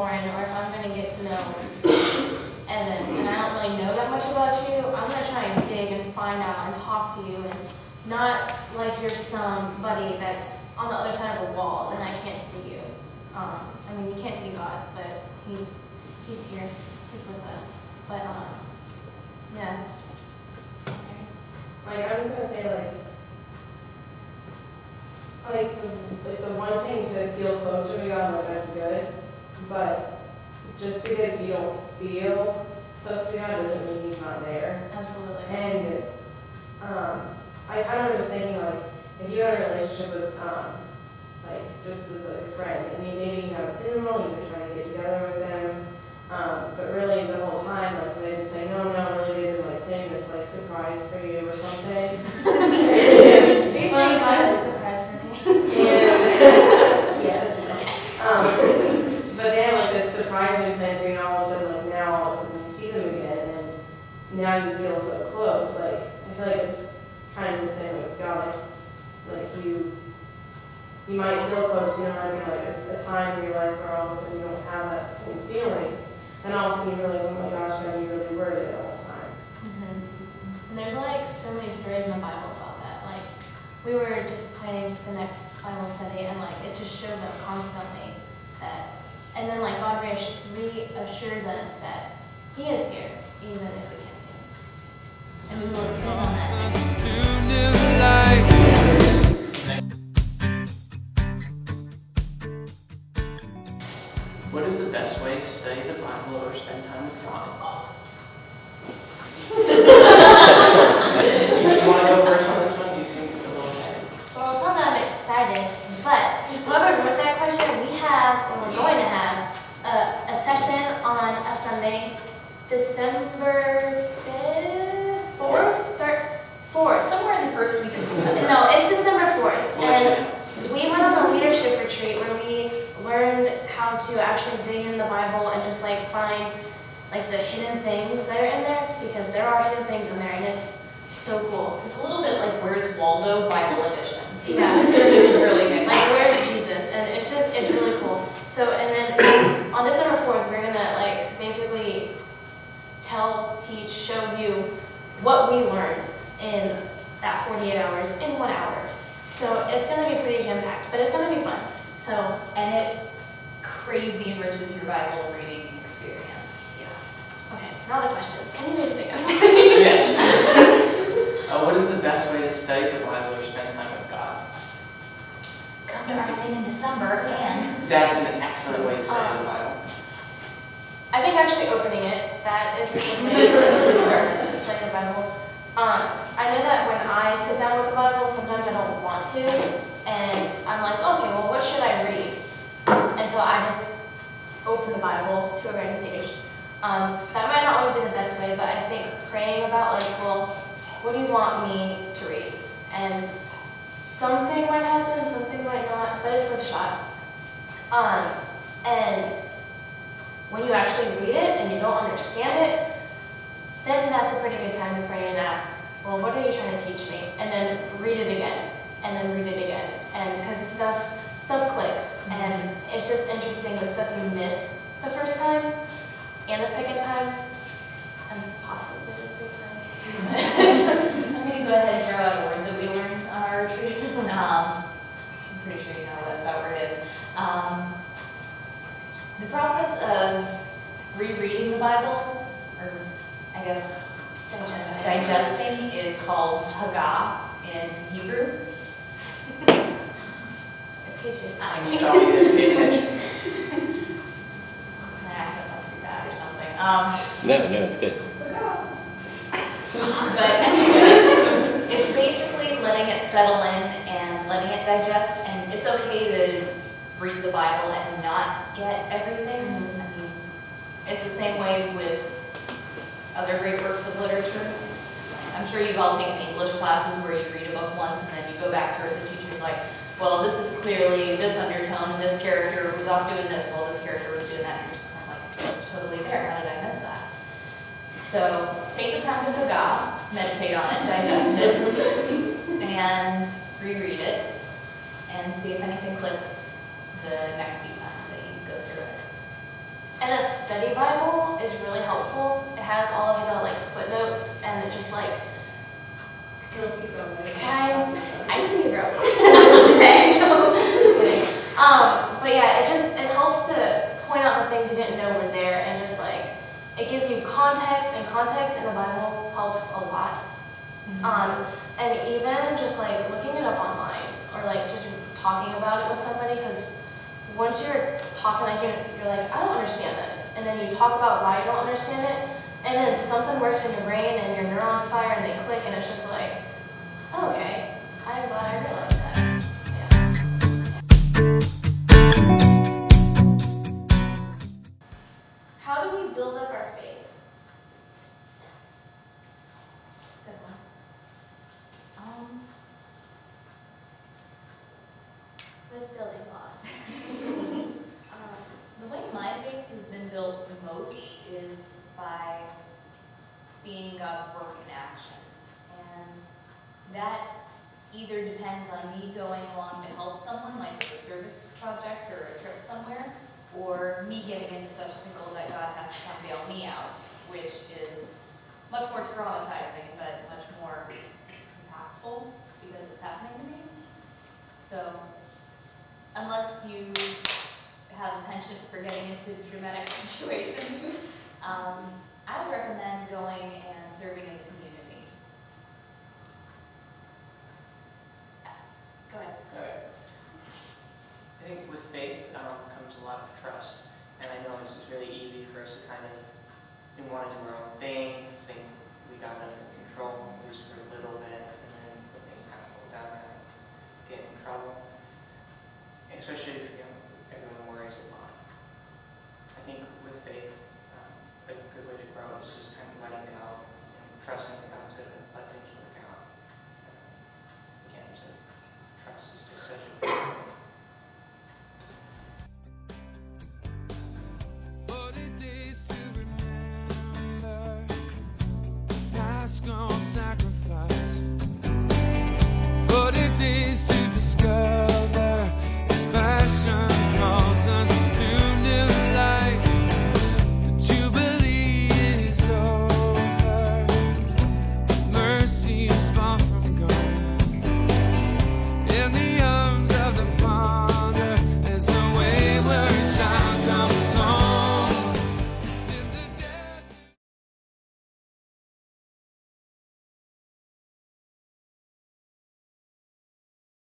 foreign, or if I'm going to get to know Evan, and I don't really know that much about you, I'm going to try and dig and find out and talk to you, and not like you're somebody that's on the other side of the wall and I can't see you. I mean, you can't see God, but He's here. He's with us. But yeah. Like, I was gonna say, like the wanting to feel closer to God, like that's good, but just because you don't feel close to God doesn't mean He's not there. Absolutely. And I kind of was thinking, like, if you had a relationship with, like, just with a friend, and maybe you haven't seen them all, you've been trying to get together with them, but really the whole time, like, they didn't say, no, really, they didn't, like, plan this, like, surprise for you or something. Are you saying God is a surprise for me? Yes. But they have, like, this surprising thing, and all of a sudden, now all of a sudden you see them again, and now you feel so close. Like, I feel like it's kind of the same with God. Like you might feel close, you know, I mean, like a time in your life where all of a sudden you don't have that same feelings, and all of a sudden you realize, oh my gosh, God, you really were there the whole time. Mm-hmm. And there's like so many stories in the Bible about that. Like, we were just planning for the next Bible study, and like it just shows up constantly that, and then like God reassures us that He is here, even if we can't see Him. And we will expand on that. What is the best way to study the Bible or spend time with God? You want to go first on this one? You seem a little excited. Well, it's not that I'm excited, but whoever wrote that question, we're going to have a session on a Sunday, December 5th, 4th, somewhere in the first week of December. No, it's December 4th, and we went on a leadership retreat where we learned how to actually dig in the Bible and just like find like the hidden things that are in there, because there are hidden things in there, and it's so cool. It's a little bit like Where's Waldo Bible editions. Yeah. It's really good. Like, where's Jesus? And it's really cool. So, and then on December 4th, we're gonna like basically teach, show you what we learned in that 48 hours in 1 hour. So it's gonna be pretty jam-packed, but it's gonna be fun. So, and it crazy enriches your Bible reading experience. Yeah. Okay, now the question. Can you really think of Yes. What is the best way to study the Bible or spend time with God? Come to our thing in December, and That is an excellent way to study the Bible. I think actually opening it, that is a good way to start to study the Bible. I know that when I sit down with the Bible, sometimes I don't want to, and I'm like, okay, well, what should I read? And so I just open the Bible to a random page. That might not always be the best way, but I think praying about, like, well, what do you want me to read? And something might happen, something might not, but it's worth a shot. And when you actually read it and you don't understand it, then that's a pretty good time to pray and ask, well, what are you trying to teach me? And then read it again, and then read it again. And because stuff clicks, and it's just interesting the stuff you miss the first time and the second time, and possibly the third time. I'm going to go ahead and throw out a word that we learned on our retreat. I'm pretty sure you know what that word is. The process of rereading the Bible, or I guess digesting, is called Hagah in Hebrew. I need to tell you this. My accent must be bad or something. No, it's good. But anyway, it's basically letting it settle in and letting it digest, and it's okay to read the Bible and not get everything. I mean, it's the same way with other great works of literature. I'm sure you've all taken English classes where you read a book once and then you go back through it, the teacher's like, well, this is clearly this undertone, and this character was off doing this while this character was doing that, and you're just kind of like, that's totally there, how did I miss that? So take the time to Hagah, meditate on it, digest it, and reread it, and see if anything clicks the next few times that you go through it. And a study Bible is really helpful. It has all of the like footnotes and it just like I see you, girl. Okay, no, just kidding. But yeah, it helps to point out the things you didn't know were there, and just like it gives you context, and context in the Bible helps a lot. And even just like looking it up online or like just talking about it with somebody, because once you're talking, like you're like, I don't understand this, and then you talk about why you don't understand it, and then something works in your brain and your neurons fire and they click, and it's just like, oh, okay, I'm glad I realized that. How do we build up our faith? Good one. With building blocks. The way my faith has been built the most is by seeing God's work in action. And that either depends on me going along to help someone, like with a service project or a trip somewhere, or me getting into such a pickle that God has to come bail me out, which is much more traumatizing, but much more impactful because it's happening to me. So, unless you have a penchant for getting into dramatic situations, I would recommend going and serving in the community. Go ahead. All right. I think with faith comes a lot of trust, and I know this is really easy for us to kind of, in wanting to